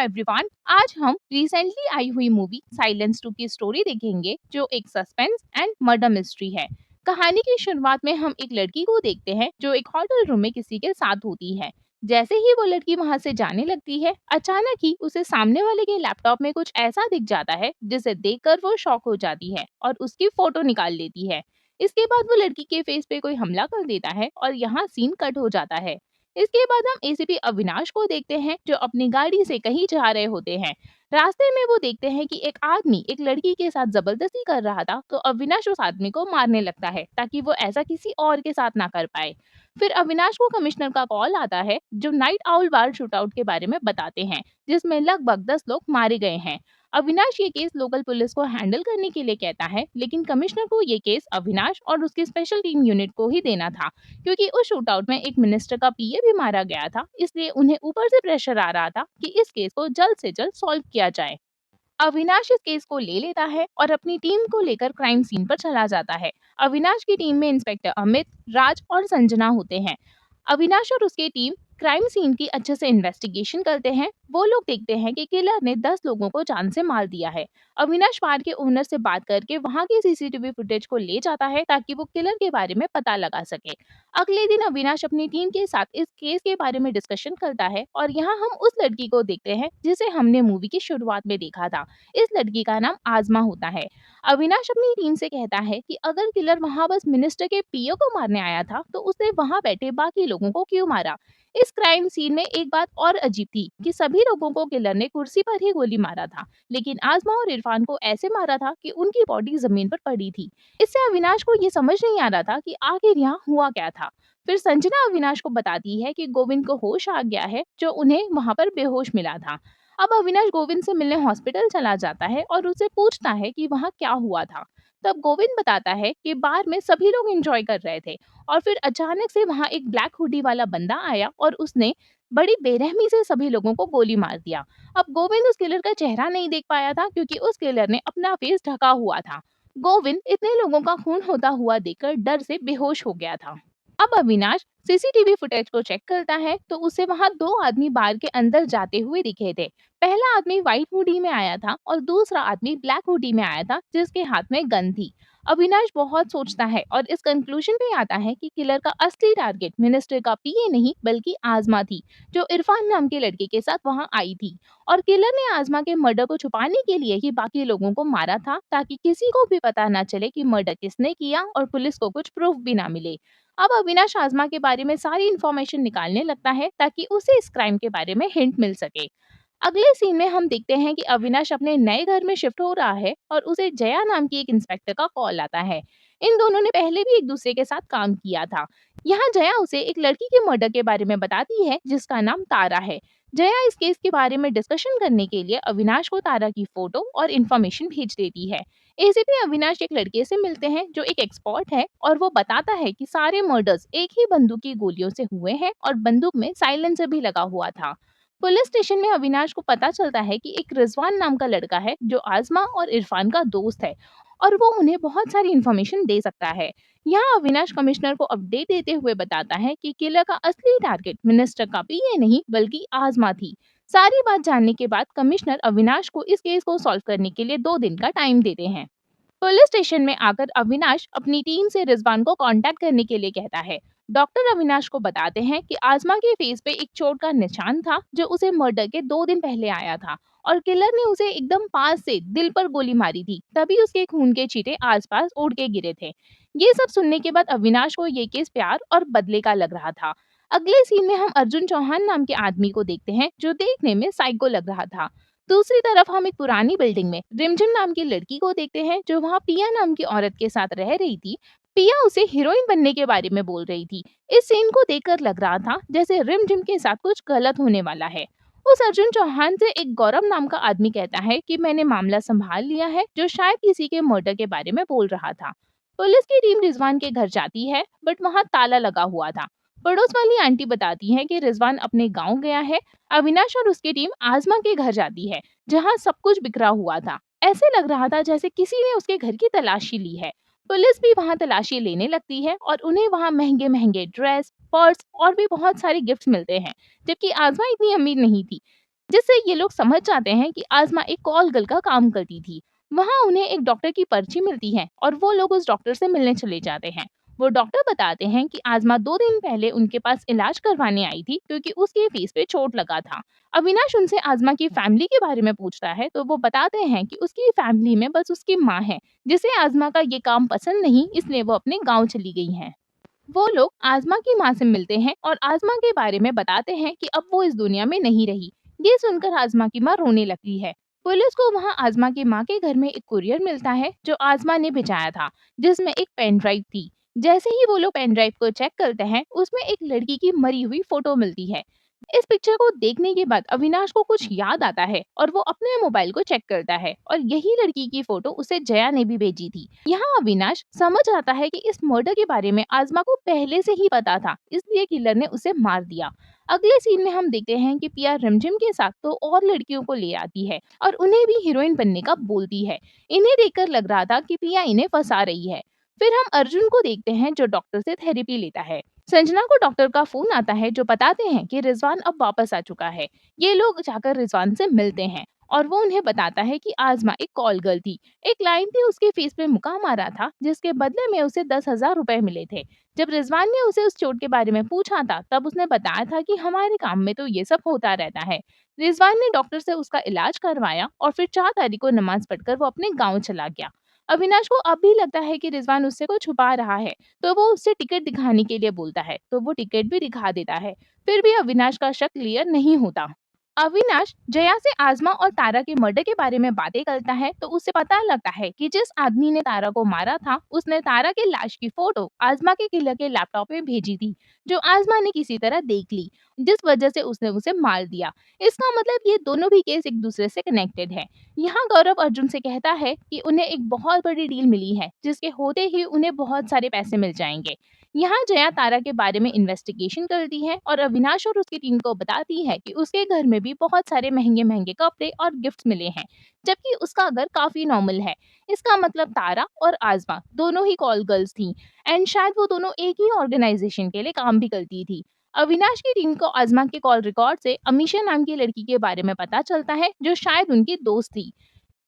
Everyone. आज हम recently आई हुई मूवी साइलेंस 2 की स्टोरी देखेंगे, जो एक सस्पेंस एंड मर्डर मिस्ट्री है। कहानी की शुरुआत में हम एक लड़की को देखते हैं जो एक होटल रूम में किसी के साथ होती है। जैसे ही वो लड़की वहां से जाने लगती है, अचानक ही उसे सामने वाले के लैपटॉप में कुछ ऐसा दिख जाता है जिसे देखकर वो शॉक हो जाती है और उसकी फोटो निकाल लेती है। इसके बाद वो लड़की के फेस पे कोई हमला कर देता है और यहाँ सीन कट हो जाता है। इसके बाद हम एसीपी अविनाश को देखते हैं जो अपनी गाड़ी से कहीं जा रहे होते हैं। रास्ते में वो देखते हैं कि एक आदमी एक लड़की के साथ जबरदस्ती कर रहा था, तो अविनाश उस आदमी को मारने लगता है ताकि वो ऐसा किसी और के साथ ना कर पाए। फिर अविनाश को कमिश्नर का कॉल आता है जो नाइट आउल बार शूटआउट के बारे में बताते हैं, जिसमें लगभग 10 लोग मारे गए हैं। अविनाश ये केस लोकल पुलिस को हैंडल करने के लिए कहता है, लेकिन कमिश्नर को ये केस अविनाश और उसकी स्पेशल टीम यूनिट को ही देना था, क्योंकि उस शूटआउट में एक मिनिस्टर का पीए भी मारा गया था। इसलिए उन्हें ऊपर से प्रेशर आ रहा था कि इस केस को जल्द से जल्द सॉल्व किया जाए। अविनाश इस केस को ले लेता है और अपनी टीम को लेकर क्राइम सीन पर चला जाता है। अविनाश की टीम में इंस्पेक्टर अमित, राज और संजना होते हैं। अविनाश और उसकी टीम क्राइम सीन की अच्छे से इन्वेस्टिगेशन करते हैं। वो लोग देखते हैं कि किलर ने 10 लोगों को जान से मार दिया है। अविनाश बार के ओनर से बात करके वहां की सीसीटीवी फुटेज को ले जाता है ताकि वो किलर के बारे में पता लगा सके। अगले दिन अविनाश अपनी टीम के साथ इस केस के बारे में डिस्कशन करता है और यहाँ हम उस लड़की को देखते हैं जिसे हमने मूवी की शुरुआत में देखा था। इस लड़की का नाम आजमा होता है। अविनाश अपनी टीम से कहता है कि अगर किलर वहां बस मिनिस्टर के पीओ को मारने आया था, तो उसने वहां बैठे बाकी लोगों को क्यों मारा। इस क्राइम सीन में एक बात और अजीब थी कि सभी लोगों को किलर ने कुर्सी पर ही गोली मारा था, लेकिन आजमा और इरफान को ऐसे मारा था कि उनकी बॉडी जमीन पर पड़ी थी। इससे अविनाश को ये समझ नहीं आ रहा था कि आखिर यहाँ हुआ क्या था। फिर संजना अविनाश को बताती है कि गोविंद को होश आ गया है, जो उन्हें वहां पर बेहोश मिला था। अब अविनाश गोविंद से मिलने हॉस्पिटल चला जाता है और उससे पूछता है कि वहाँ क्या हुआ था। तब गोविंद बताता है कि बार में सभी लोग एंजॉय कर रहे थे और फिर अचानक से वहाँ एक ब्लैक हुडी वाला बंदा आया और उसने बड़ी बेरहमी से सभी लोगों को गोली मार दिया। अब गोविंद उस किलर का चेहरा नहीं देख पाया था, क्योंकि उस किलर ने अपना फेस ढका हुआ था। गोविंद इतने लोगों का खून होता हुआ देखकर डर से बेहोश हो गया था। अब अविनाश सीसीटीवी फुटेज को चेक करता है तो उसे वहां 2 आदमी बार के अंदर जाते हुए दिखे थे। पहला आदमी व्हाइट हुडी में आया था और दूसरा आदमी ब्लैक हुडी में आया था, जिसके हाथ में गन थी। अविनाश बहुत सोचता है और इस कंक्लूजन पे आता है कि किलर का असली टारगेट मिनिस्टर का पीए नहीं बल्कि आजमा थी, जो इरफान नाम के लड़के के साथ वहां आई थी। और किलर ने आजमा के मर्डर को छुपाने के लिए ही बाकी लोगों को मारा था, ताकि किसी को भी पता ना चले कि मर्डर किसने किया और पुलिस को कुछ प्रूफ भी ना मिले। अब अविनाश आजमा के बारे में सारी इन्फॉर्मेशन निकालने लगता है ताकि उसे इस क्राइम के बारे में हिंट मिल सके। अगले सीन में हम देखते हैं कि अविनाश अपने नए घर में शिफ्ट हो रहा है और उसे जया नाम की एक इंस्पेक्टर का कॉल आता है। इन दोनों ने पहले भी एक दूसरे के साथ काम किया था। यहाँ जया उसे एक लड़की के मर्डर के बारे में बताती है जिसका नाम तारा है। जया इस केस के बारे में डिस्कशन करने के लिए अविनाश को तारा की फोटो और इन्फॉर्मेशन भेज देती है। एसीपी अविनाश एक लड़के से मिलते हैं जो एक एक्सपर्ट है और वो बताता है कि सारे मर्डर्स एक ही बंदूक की गोलियों से हुए हैं और बंदूक में साइलेंसर भी लगा हुआ था। पुलिस स्टेशन में अविनाश को पता चलता है कि एक रिजवान नाम का लड़का है जो आजमा और इरफान का दोस्त है और वो उन्हें बहुत सारी इन्फॉर्मेशन दे सकता है। यहाँ अविनाश कमिश्नर को अपडेट देते हुए बताता है कि किलर का असली टारगेट मिनिस्टर का पीए नहीं बल्कि आजमा थी। सारी बात जानने के बाद कमिश्नर अविनाश को इस केस को सॉल्व करने के लिए 2 दिन का टाइम देते हैं। पुलिस स्टेशन में आकर अविनाश अपनी टीम से रिजवान को कांटेक्ट करने के लिए कहता है। डॉक्टर अविनाश को बताते हैं कि आजमा के फेस पे एक चोट का निशान था जो उसे मर्डर के 2 दिन पहले आया था और किलर ने उसे एकदम पास से दिल पर गोली मारी थी, तभी उसके खून के छींटे आसपास उड़ के गिरे थे। ये सब सुनने के बाद अविनाश को ये केस प्यार और बदले का लग रहा था। अगले सीन में हम अर्जुन चौहान नाम के आदमी को देखते हैं जो देखने में साइको लग रहा था। दूसरी तरफ हम एक पुरानी बिल्डिंग में रिमझिम नाम की लड़की को देखते हैं जो वहाँ पिया नाम की औरत के साथ रह रही थी। पिया उसे हीरोइन बनने के बारे में बोल रही थी। इस सीन को देखकर लग रहा था जैसे रिमझिम के साथ कुछ गलत होने वाला है। उस अर्जुन चौहान से एक गौरव नाम का आदमी कहता है कि मैंने मामला संभाल लिया है, जो शायद किसी के मर्डर के बारे में बोल रहा था। पुलिस की टीम रिजवान के घर जाती है, बट वहाँ ताला लगा हुआ था। पड़ोस वाली आंटी बताती है कि रिजवान अपने गांव गया है। अविनाश और उसकी टीम आजमा के घर जाती है, जहां सब कुछ बिखरा हुआ था। ऐसे लग रहा था जैसे किसी ने उसके घर की तलाशी ली है। पुलिस भी वहां तलाशी लेने लगती है और उन्हें वहां महंगे महंगे ड्रेस, पर्स और भी बहुत सारे गिफ्ट्स मिलते हैं, जबकि आजमा इतनी अमीर नहीं थी। जिससे ये लोग समझ जाते हैं कि आज़मा एक कॉल गर्ल का काम करती थी। वहाँ उन्हें एक डॉक्टर की पर्ची मिलती है और वो लोग उस डॉक्टर से मिलने चले जाते हैं। वो डॉक्टर बताते हैं कि आज़मा 2 दिन पहले उनके पास इलाज करवाने आई थी क्योंकि उसके फेस पे चोट लगा था। अविनाश उनसे आज़मा की फैमिली के बारे में पूछता है तो वो बताते हैं कि उसकी फैमिली में बस उसकी माँ है, जिसे आज़मा का ये काम पसंद नहीं, इसलिए वो अपने गाँव चली गई हैं। वो लोग आज़मा की माँ से मिलते हैं और आज़मा के बारे में बताते हैं कि अब वो इस दुनिया में नहीं रही। ये सुनकर आज़मा की माँ रोने लगती है। पुलिस को वहाँ आज़मा की माँ के घर में एक कुरियर मिलता है जो आज़मा ने भिजवाया था, जिसमें एक पेन ड्राइव थी। जैसे ही वो लोग पेन ड्राइव को चेक करते हैं, उसमें एक लड़की की मरी हुई फोटो मिलती है। इस पिक्चर को देखने के बाद अविनाश को कुछ याद आता है और वो अपने मोबाइल को चेक करता है और यही लड़की की फोटो उसे जया ने भी भेजी थी। यहाँ अविनाश समझ आता है कि इस मर्डर के बारे में आज़मा को पहले से ही पता था, इसलिए किलर ने उसे मार दिया। अगले सीन में हम देखते हैं कि पिया रिमझिम के साथ तो और लड़कियों को ले आती है और उन्हें भी हीरोइन बनने का बोलती है। इन्हें देखकर लग रहा था कि पिया इन्हें फंसा रही है। फिर हम अर्जुन को देखते हैं जो डॉक्टर से थेरेपी लेता है। संजना को डॉक्टर का फोन आता है जो बताते हैं कि रिजवान अब वापस आ चुका है। ये लोग जाकर रिजवान से मिलते हैं और वो उन्हें बताता है कि आज़मा एक कॉल गर्ल थी। एक क्लाइंट ने उसके फेस पे मुक्का मारा था जिसके बदले में उसे 10,000 रुपए मिले थे। जब रिजवान ने उसे उस चोट के बारे में पूछा था तब उसने बताया था कि हमारे काम में तो ये सब होता रहता है। रिजवान ने डॉक्टर से उसका इलाज करवाया और फिर 4 तारीख को नमाज पढ़कर वो अपने गाँव चला गया। अविनाश को अब भी लगता है कि रिजवान उससे कुछ छुपा रहा है, तो वो उससे टिकट दिखाने के लिए बोलता है, तो वो टिकट भी दिखा देता है। फिर भी अविनाश का शक क्लियर नहीं होता। अविनाश जया से आज़मा और तारा के मर्डर के बारे में बातें करता है तो उसे पता लगता है कि जिस आदमी ने तारा को मारा था उसने तारा के लाश की फोटो आज़मा के किलर के लैपटॉप में भेजी थी, जो आज़मा ने किसी तरह देख ली, जिस वजह से उसने उसे मार दिया। इसका मतलब ये दोनों भी केस एक दूसरे से कनेक्टेड है। यहाँ गौरव अर्जुन से कहता है कि उन्हें एक बहुत बड़ी डील मिली है जिसके होते ही उन्हें बहुत सारे पैसे मिल जाएंगे। यहाँ जया तारा के बारे में इन्वेस्टिगेशन करती है और अविनाश और उसकी टीम को बताती है कि उसके घर में भी बहुत सारे महंगे महंगे कपड़े और गिफ्ट्स मिले हैं, जबकि उसका घर काफी नॉर्मल है। इसका मतलब तारा और आज़मा दोनों ही कॉल गर्ल्स थी एंड शायद वो दोनों एक ही ऑर्गेनाइजेशन के लिए काम भी करती थी। अविनाश की टीम को आज़मा के कॉल रिकॉर्ड से अमीशा नाम की लड़की के बारे में पता चलता है जो शायद उनकी दोस्त थी।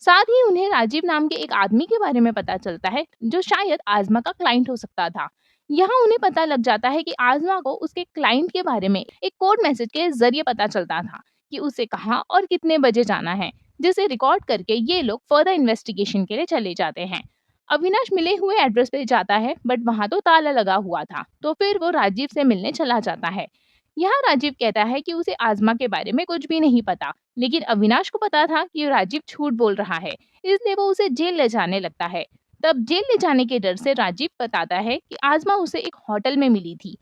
साथ ही उन्हें राजीव नाम के एक आदमी के बारे में पता चलता है जो शायद आज़मा का क्लाइंट हो सकता था। यहाँ उन्हें पता लग जाता है कि आज़मा को उसके क्लाइंट के बारे में एक कोड मैसेज के जरिए पता चलता था कि उसे कहाँ और कितने बजे जाना है, जिसे रिकॉर्ड करके ये लोग फर्दर इन्वेस्टिगेशन के लिए चले जाते हैं। अविनाश मिले हुए एड्रेस पे जाता है बट वहां तो ताला लगा हुआ था, तो फिर वो राजीव से मिलने चला जाता है। यहाँ राजीव कहता है कि उसे आज़मा के बारे में कुछ भी नहीं पता, लेकिन अविनाश को पता था कि राजीव झूठ बोल रहा है, इसलिए वो उसे जेल ले जाने लगता है। तब जेल ले जाने के डर से राजीव बताता है कि आज़मा उसे एक होटल में मिली थी।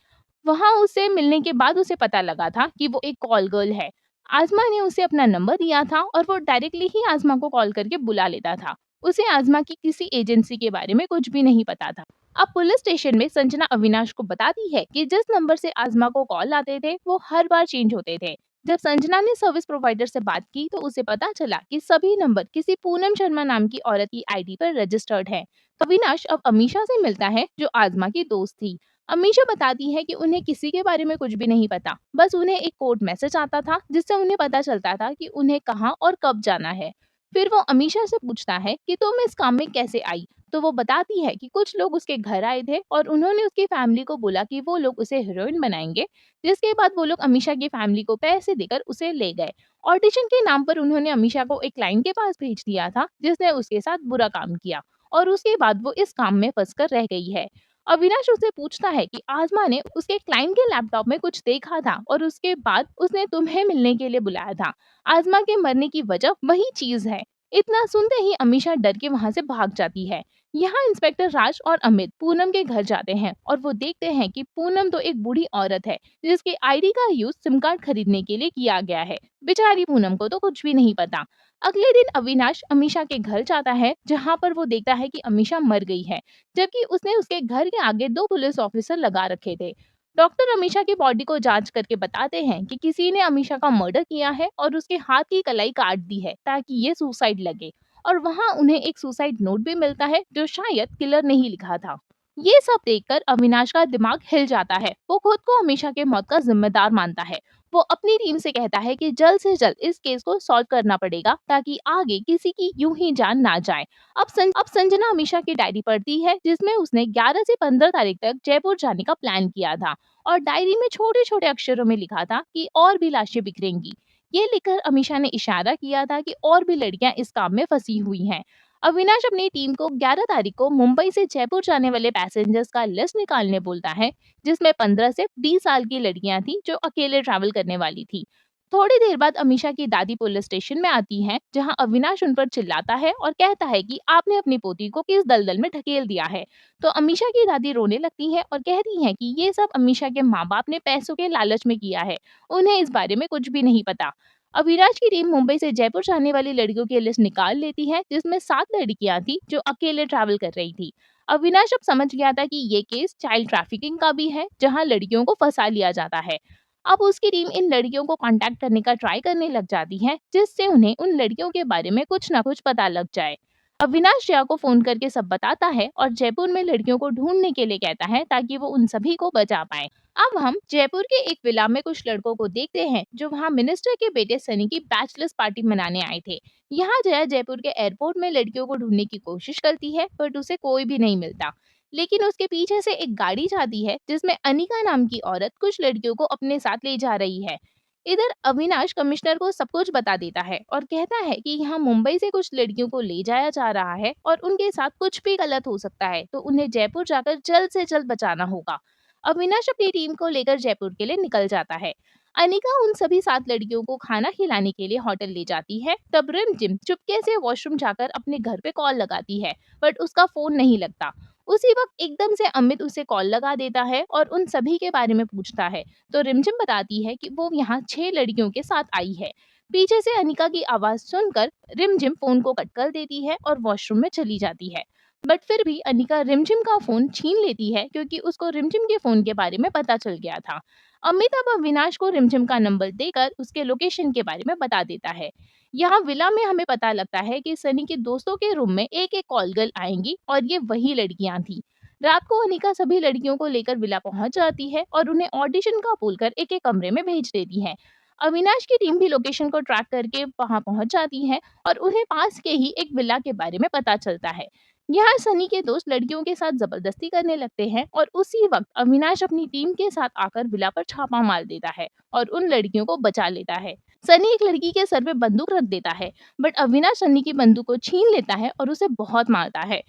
वहाँ उसे मिलने के बाद उसे पता लगा था कि वो एक कॉल गर्ल है। आज़मा ने उसे अपना नंबर दिया था और वो डायरेक्टली ही आज़मा को कॉल करके बुला लेता था। उसे आज़मा की किसी एजेंसी के बारे में कुछ भी नहीं पता था। अब पुलिस स्टेशन में संजना अविनाश को बताती है कि जिस नंबर से आज़मा को कॉल आते थे वो हर बार चेंज होते थे। जब संजना ने सर्विस प्रोवाइडर से बात की तो उसे पता चला कि सभी नंबर किसी पूनम शर्मा नाम की औरत की आईडी पर रजिस्टर्ड है। अविनाश अब अमीशा से मिलता है जो आज़मा की दोस्त थी। अमीशा बताती है कि उन्हें किसी के बारे में कुछ भी नहीं पता, बस उन्हें एक कोड मैसेज आता था जिससे उन्हें पता चलता था कि उन्हें कहाँ और कब जाना है। फिर वो अमीशा से पूछता है कि तुम इस काम में कैसे आई, तो वो बताती है कि कुछ लोग उसके घर आए थे और उन्होंने उसकी फैमिली को बोला कि वो लोग उसे हीरोइन बनाएंगे, जिसके बाद वो लोग अमीशा की फैमिली को पैसे देकर उसे ले गए। ऑडिशन के नाम पर उन्होंने अमीशा को एक क्लाइंट के पास भेज दिया था जिसने उसके साथ बुरा काम किया और उसके बाद वो इस काम में फंसकर रह गई है। अविनाश उससे पूछता है कि आज़मा ने उसके क्लाइंट के लैपटॉप में कुछ देखा था और उसके बाद उसने तुम्हें मिलने के लिए बुलाया था। आज़मा के मरने की वजह वही चीज है। इतना सुनते ही अमीशा डर के वहां से भाग जाती है। यहाँ इंस्पेक्टर राज और अमित पूनम के घर जाते हैं और वो देखते हैं कि पूनम तो एक बूढ़ी औरत है जिसके आईडी का यूज सिम कार्ड खरीदने के लिए किया गया है। बेचारी पूनम को तो कुछ भी नहीं पता। अगले दिन अविनाश अमीशा के घर जाता है जहाँ पर वो देखता है कि अमीशा मर गई है, जबकि उसने उसके घर के आगे 2 पुलिस ऑफिसर लगा रखे थे। डॉक्टर अमीशा की बॉडी को जांच करके बताते हैं कि किसी ने अमीशा का मर्डर किया है और उसके हाथ की कलाई काट दी है ताकि ये सुसाइड लगे। और वहाँ उन्हें एक सुसाइड नोट भी मिलता है जो शायद किलर ने ही लिखा था। ये सब देखकर अविनाश का दिमाग हिल जाता है। वो खुद को हमेशा के मौत का जिम्मेदार मानता है। वो अपनी टीम से कहता है कि जल्द से जल्द इस केस को सॉल्व करना पड़ेगा ताकि आगे किसी की यूं ही जान ना जाए। अब संजना अमीषा की डायरी पढ़ती है जिसमें उसने 11 से 15 तारीख तक जयपुर जाने का प्लान किया था और डायरी में छोटे-छोटे अक्षरों में लिखा था कि और भी लाशें बिखरेंगी। ये लिखकर अमीषा ने इशारा किया था कि और भी लड़कियां इस काम में फंसी हुई हैं। अविनाश अपनी टीम को 11 तारीख को मुंबई से जयपुर जाने वाले पैसेंजर्स का लिस्ट निकालने बोलता है जिसमें 15 से 20 साल की लड़कियां थी जो अकेले ट्रैवल करने वाली थी। थोड़ी देर बाद अमीषा की दादी पुलिस स्टेशन में आती हैं जहां अविनाश उन पर चिल्लाता है और कहता है कि आपने अपनी पोती को किस दलदल में ढकेल दिया है। तो अमीषा की दादी रोने लगती है और कहती हैं कि ये सब अमीषा के माँ बाप ने पैसों के लालच में किया है, उन्हें इस बारे में कुछ भी नहीं पता। अविनाश की टीम मुंबई से जयपुर जाने वाली लड़कियों की लिस्ट निकाल लेती है जिसमें 7 लड़कियां थी जो अकेले ट्रैवल कर रही थी। अविनाश अब समझ गया था कि ये केस चाइल्ड ट्रैफिकिंग का भी है जहां लड़कियों को फंसा लिया जाता है। अब उसकी टीम इन लड़कियों को कांटेक्ट करने का ट्राई करने लग जाती है जिससे उन्हें उन लड़कियों के बारे में कुछ ना कुछ पता लग जाए। अविनाश जया को फोन करके सब बताता है और जयपुर में लड़कियों को ढूंढने के लिए कहता है ताकि वो उन सभी को बचा पाए। अब हम जयपुर के एक विला में कुछ लड़कों को देखते हैं जो वहाँ मिनिस्टर के बेटे सनी की बैचलर्स पार्टी मनाने आए थे। यहाँ जया जयपुर के एयरपोर्ट में लड़कियों को ढूंढने की कोशिश करती है बट उसे कोई भी नहीं मिलता। लेकिन उसके पीछे से एक गाड़ी जाती है जिसमें अनिका नाम की औरत कुछ लड़कियों को अपने साथ ले जा रही है। इधर अविनाश कमिश्नर को सब कुछ बता देता है और कहता है कि यहाँ मुंबई से कुछ लड़कियों को ले जाया जा रहा है और उनके साथ कुछ भी गलत हो सकता है तो उन्हें जयपुर जाकर जल्द से जल्द बचाना होगा। अविनाश अपनी टीम को लेकर जयपुर के लिए निकल जाता है। अनिका उन सभी 7 लड़कियों को खाना खिलाने के लिए होटल ले जाती है। तब रिमझिम चुपके से वॉशरूम जाकर अपने घर पे कॉल लगाती है बट उसका फोन नहीं लगता। उसी वक्त एकदम से अमित उसे कॉल लगा देता है और उन सभी के बारे में पूछता है। तो रिमझिम बताती है कि वो यहाँ 6 लड़कियों के साथ आई है। पीछे से अनिका की आवाज सुनकर रिमझिम फोन को कट कर देती है और वॉशरूम में चली जाती है। बट फिर भी अनिका रिमझिम का फोन छीन लेती है क्योंकि उसको रिमझिम के फोन के बारे में पता चल गया था। अमित अब अविनाश को रिमझिम का नंबर देकर उसके लोकेशन के बारे में बता देता है। यहाँ विला में हमें पता लगता है कि सनी के दोस्तों के रूम में एक एक कॉल गर्ल आएंगी और ये वही लड़कियां थी। रात को अनिका सभी लड़कियों को लेकर विला पहुंच जाती है और उन्हें ऑडिशन का बोलकर एक एक कमरे में भेज देती है। अविनाश की टीम भी लोकेशन को ट्रैक करके वहां पहुंच जाती है और उन्हें पास के ही एक विला के बारे में पता चलता है। यहाँ सनी के दोस्त लड़कियों के साथ जबरदस्ती करने लगते हैं और उसी वक्त अविनाश अपनी टीम के साथ आकर विला पर छापा मार देता है और उन लड़कियों को बचा लेता है। सनी एक लड़की के सर पे बंदूक रख देता है बट अविनाश सनी की बंदूक को छीन लेता है और उसे बहुत मारता है।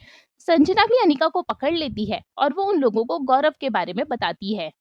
संजना भी अनिका को पकड़ लेती है और वो उन लोगों को गौरव के बारे में बताती है।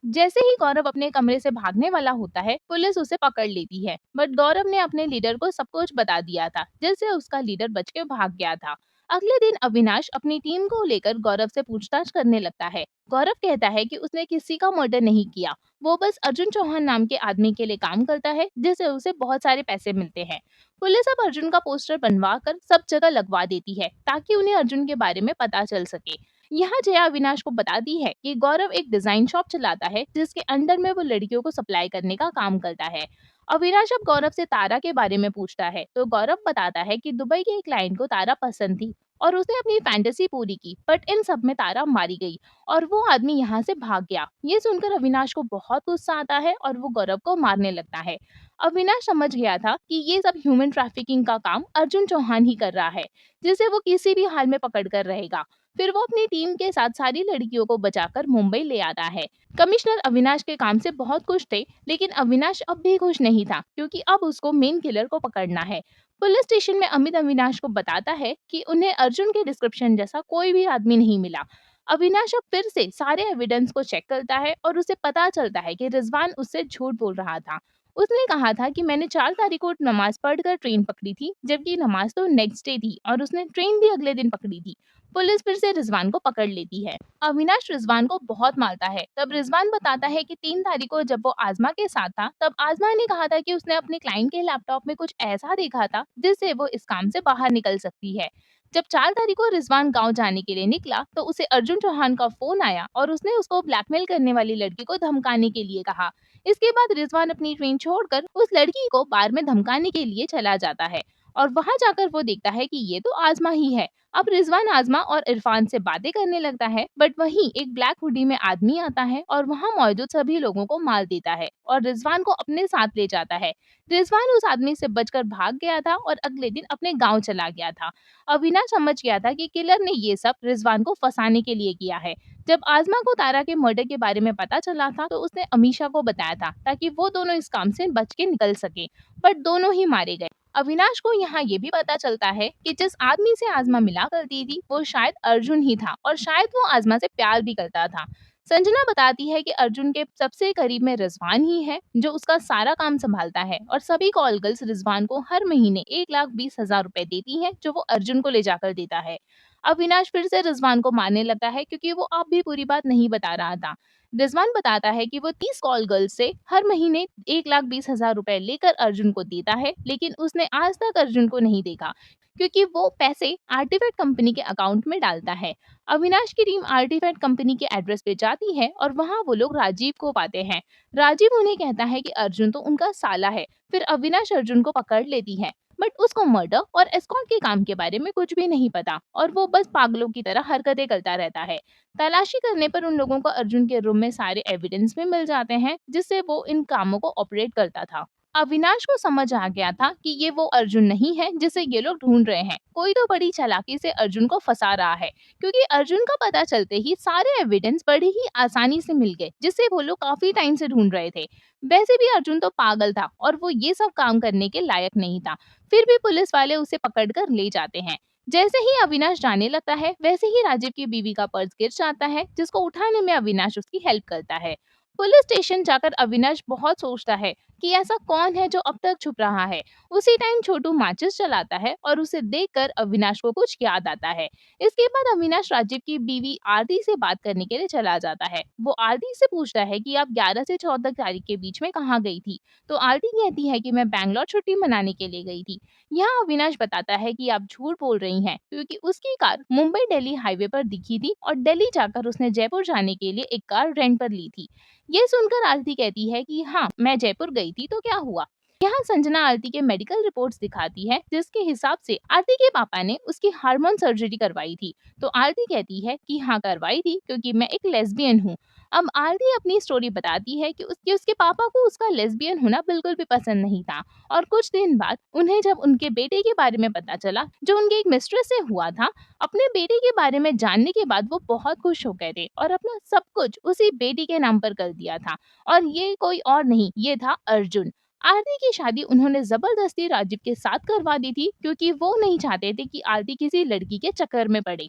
जैसे ही गौरव अपने कमरे से भागने वाला होता है पुलिस उसे पकड़ लेती है बट गौरव ने अपने लीडर को सब कुछ बता दिया था जिससे उसका लीडर बच के भाग गया था। अगले दिन अविनाश अपनी टीम को लेकर गौरव से पूछताछ करने लगता है। गौरव कहता है कि उसने किसी का मर्डर नहीं किया, वो बस अर्जुन चौहान नाम के आदमी के लिए काम करता है जिससे उसे बहुत सारे पैसे मिलते हैं। पुलिस अब अर्जुन का पोस्टर बनवा कर सब जगह लगवा देती है ताकि उन्हें अर्जुन के बारे में पता चल सके। यहाँ जया अविनाश को बताती है कि गौरव एक डिजाइन शॉप चलाता है जिसके अंडर में वो लड़कियों को सप्लाई करने का काम करता है। अविनाश अब गौरव से तारा के बारे में पूछता है तो गौरव बताता है कि दुबई के एक क्लाइंट को तारा पसंद थी और उसने अपनी फैंटेसी पूरी की बट इन सब में तारा मारी गई और वो आदमी यहाँ से भाग गया। ये सुनकर अविनाश को बहुत गुस्सा आता है और वो गौरव को मारने लगता है। अविनाश समझ गया था कि ये सब ह्यूमन ट्रैफिकिंग का काम अर्जुन चौहान ही कर रहा है जिसे वो किसी भी हाल में पकड़ कर रहेगा। फिर वो अपनी टीम के साथ सारी लड़कियों को बचाकर मुंबई ले आता है। कमिश्नर अविनाश के काम से बहुत खुश थे लेकिन अविनाश अब भी खुश नहीं था क्योंकि अब उसको मेन किलर को पकड़ना है। पुलिस स्टेशन में अमित अविनाश को बताता है कि उन्हें अर्जुन के डिस्क्रिप्शन जैसा कोई भी आदमी नहीं मिला। अविनाश अब फिर से सारे एविडेंस को चेक करता है और उसे पता चलता है कि रिजवान उससे झूठ बोल रहा था। उसने कहा था कि मैंने 4 तारीख को नमाज पढ़कर ट्रेन पकड़ी थी जबकि नमाज तो नेक्स्ट डे थी और उसने ट्रेन भी अगले दिन पकड़ी थी। पुलिस फिर से रिजवान को पकड़ लेती है। अविनाश रिजवान को बहुत मारता है। तब रिजवान बताता है कि 3 तारीख को जब वो आजमा के साथ था तब आजमा ने कहा था कि उसने अपने क्लाइंट के लैपटॉप में कुछ ऐसा देखा था जिससे वो इस काम से बाहर निकल सकती है। जब 4 तारीख को रिजवान गांव जाने के लिए निकला तो उसे अर्जुन चौहान का फोन आया और उसने उसको ब्लैकमेल करने वाली लड़की को धमकाने के लिए कहा। इसके बाद रिजवान अपनी ट्रेन छोड़कर उस लड़की को बार में धमकाने के लिए चला जाता है और वहाँ जाकर वो देखता है कि ये तो आज़मा ही है। अब रिजवान आज़मा और इरफान से बातें करने लगता है, बट वहीं एक ब्लैक हुडी में आदमी आता है और वहाँ मौजूद सभी लोगों को मार देता है और रिजवान को अपने साथ ले जाता है। रिजवान उस आदमी से बचकर भाग गया था और अगले दिन अपने गांव चला गया था। अविनाश समझ गया था कि किलर ने ये सब रिजवान को फंसाने के लिए किया है। जब आज़मा को तारा के मर्डर के बारे में पता चला था, तो उसने अमीशा को बताया था ताकि वो दोनों इस काम से बच के निकल सके, बट दोनों ही मारे गए। अविनाश को यहाँ ये भी पता चलता है कि जिस आदमी से आज़मा मिला करती थी वो शायद अर्जुन ही था और शायद वो आज़मा से प्यार भी करता था। संजना बताती है कि अर्जुन के सबसे करीब में रिजवान ही है जो उसका सारा काम संभालता है और सभी कॉल गर्ल्स रिजवान को हर महीने 1,20,000 रुपए देती हैं जो वो अर्जुन को ले जाकर देता है। अविनाश फिर से रिजवान को मारने लगता है क्योंकि वो अब भी पूरी बात नहीं बता रहा था। रिजवान बताता है कि वो 30 कॉल गर्ल्स से हर महीने 1,20,000 रुपए लेकर अर्जुन को देता है, लेकिन उसने आज तक अर्जुन को नहीं देखा क्योंकि वो पैसे आर्टिफैक्ट कंपनी के अकाउंट में डालता है। अविनाश की टीम आर्टिफैक्ट कंपनी के एड्रेस पे जाती है और वहाँ वो लोग राजीव को पाते हैं। राजीव उन्हें कहता है कि अर्जुन तो उनका साला है। फिर अविनाश अर्जुन को पकड़ लेती है, बट उसको मर्डर और एस्कॉर्ट के काम के बारे में कुछ भी नहीं पता और वो बस पागलों की तरह हरकतें करता रहता है। तलाशी करने पर उन लोगों को अर्जुन के रूम में सारे एविडेंस भी मिल जाते हैं जिससे वो इन कामों को ऑपरेट करता था। अविनाश को समझ आ गया था कि ये वो अर्जुन नहीं है जिसे ये लोग ढूंढ रहे हैं। कोई तो बड़ी चालाकी से अर्जुन को फंसा रहा है क्योंकि अर्जुन का पता चलते ही सारे एविडेंस बड़ी ही आसानी से मिल गए जिसे वो लोग काफी टाइम से ढूंढ रहे थे। वैसे भी अर्जुन तो पागल था और वो ये सब काम करने के लायक नहीं था, फिर भी पुलिस वाले उसे पकड़कर ले जाते हैं। जैसे ही अविनाश जाने लगता है, वैसे ही राजीव की बीवी का पर्स गिर जाता है जिसको उठाने में अविनाश उसकी हेल्प करता है। पुलिस स्टेशन जाकर अविनाश बहुत सोचता है कि ऐसा कौन है जो अब तक छुप रहा है। उसी टाइम छोटू माचिस चलाता है और उसे देखकर अविनाश को कुछ याद आता है। इसके बाद अविनाश राजीव की बीवी आरती से बात करने के लिए चला जाता है। वो आरती से पूछता है कि आप 11 से 14 तारीख के बीच में कहाँ गई थी। तो आरती कहती है कि मैं बैंगलोर छुट्टी मनाने के लिए गई थी। यहाँ अविनाश बताता है कि आप झूठ बोल रही हैं क्योंकि उसकी कार मुंबई दिल्ली हाईवे पर दिखी थी और दिल्ली जाकर उसने जयपुर जाने के लिए एक कार रेंट पर ली थी। ये सुनकर आरती कहती है कि हाँ, मैं जयपुर गई थी तो क्या हुआ। यहाँ संजना आरती के मेडिकल रिपोर्ट्स दिखाती है जिसके हिसाब से आरती के पापा ने उसकी हार्मोन सर्जरी करवाई थी। तो आरती कहती है कि हाँ करवाई थी क्योंकि मैं एक लेस्बियन हूँ। अब आरती अपनी स्टोरी बताती है कि उसके पापा को उसका लेस्बियन होना बिल्कुल भी पसंद नहीं था और कुछ दिन बाद उन्हें जब उनके बेटे के बारे में पता चला जो उनके एक मिस्ट्रेस से हुआ था, अपने बेटे के बारे में जानने के बाद वो बहुत खुश हो गए थे और अपना सब कुछ उसी बेटी के नाम पर कर दिया था। और ये कोई और नहीं, ये था अर्जुन। आरती की शादी उन्होंने जबरदस्ती राजीव के साथ करवा दी थी क्योंकि वो नहीं चाहते थे कि आरती किसी लड़की के चक्कर में पड़े।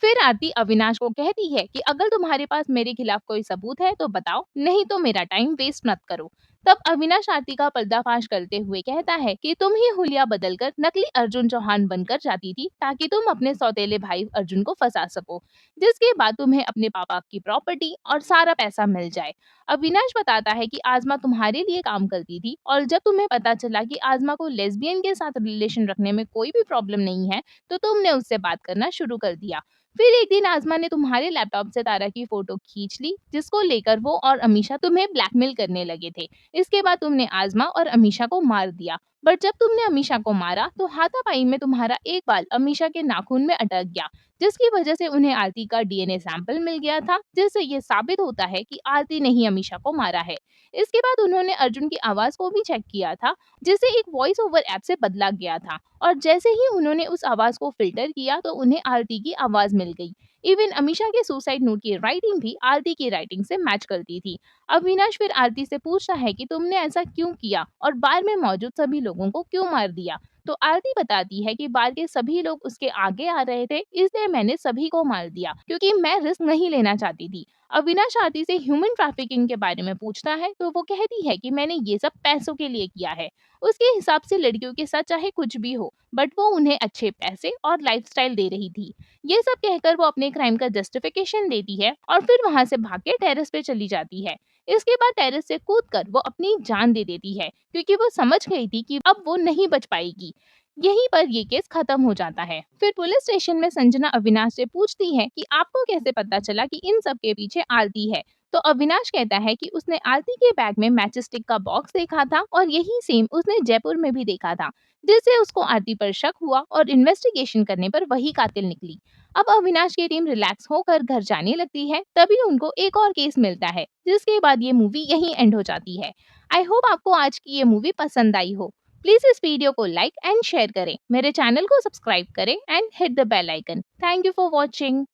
फिर आरती अविनाश को कहती है कि अगर तुम्हारे पास मेरे खिलाफ कोई सबूत है तो बताओ, नहीं तो मेरा टाइम वेस्ट मत करो। तब अविनाश आरती का पर्दाफाश करते हुए कहता है कि तुम ही हुलिया बदलकर नकली अर्जुन चौहान बनकर जाती थी ताकि तुम अपने सौतेले भाई अर्जुन को फंसा सको, जिसके बाद तुम्हें अपने पापा की प्रॉपर्टी और सारा पैसा मिल जाए। अविनाश बताता है कि आज़मा तुम्हारे लिए काम करती थी और जब तुम्हें पता चला कि आज़मा को लेस्बियन के साथ रिलेशन रखने में कोई भी प्रॉब्लम नहीं है, तो तुमने उससे बात करना शुरू कर दिया। फिर एक दिन आज़मा ने तुम्हारे लैपटॉप से तारा की फोटो खींच ली जिसको लेकर वो और अमीशा तुम्हें ब्लैकमेल करने लगे थे। इसके बाद तुमने आज़मा और अमीशा को मार दिया। बट जब तुमने अमीशा को मारा तो हाथापाई में तुम्हारा एक बाल अमीशा के नाखून में अटक गया, जिसकी वजह से उन्हें आरती का डीएनए सैंपल मिल गया था जिससे ये साबित होता है कि आरती ने ही अमीशा को मारा है। इसके बाद उन्होंने अर्जुन की आवाज को भी चेक किया था जिसे एक वॉइस ओवर ऐप से बदला गया था और जैसे ही उन्होंने उस आवाज को फिल्टर किया तो उन्हें आरती की आवाज मिल गई। इवन अमीशा के सुसाइड नोट की राइटिंग भी आरती की राइटिंग से मैच करती थी। अविनाश फिर आरती से पूछता है कि तुमने ऐसा क्यों किया और बार में मौजूद सभी लोगों को क्यों मार दिया। तो आरती बताती है कि बार के सभी लोग उसके आगे आ रहे थे, इसलिए मैंने सभी को मार दिया क्योंकि मैं रिस्क नहीं लेना चाहती थी। अविनाश आरती से ह्यूमन ट्रैफिकिंग के बारे में पूछता है तो वो कहती है कि मैंने ये सब पैसों के लिए किया है। उसके हिसाब से लड़कियों के साथ चाहे कुछ भी हो, बट वो उन्हें अच्छे पैसे और लाइफस्टाइल दे रही थी। ये सब कहकर वो अपने क्राइम का जस्टिफिकेशन देती है और फिर वहां से भाग के टेरेस पे चली जाती है। इसके बाद टेरेस से कूदकर वो अपनी जान दे देती है क्योंकि वो समझ गई थी कि अब वो नहीं बच पाएगी। यहीं पर ये केस खत्म हो जाता है। फिर पुलिस स्टेशन में संजना अविनाश से पूछती है कि आपको कैसे पता चला कि इन सब के पीछे आरती है। तो अविनाश कहता है कि उसने आरती के बैग में मैच स्टिक का बॉक्स देखा था और यही सेम उसने जयपुर में भी देखा था, जिससे उसको आरती पर शक हुआ और इन्वेस्टिगेशन करने पर वही कातिल निकली। अब अविनाश की टीम रिलैक्स होकर घर जाने लगती है, तभी उनको एक और केस मिलता है, जिसके बाद ये मूवी यहीं एंड हो जाती है। आई होप आपको आज की ये मूवी पसंद आई हो। प्लीज इस वीडियो को लाइक एंड शेयर करें, मेरे चैनल को सब्सक्राइब करें and hit the bell icon. Thank you for watching.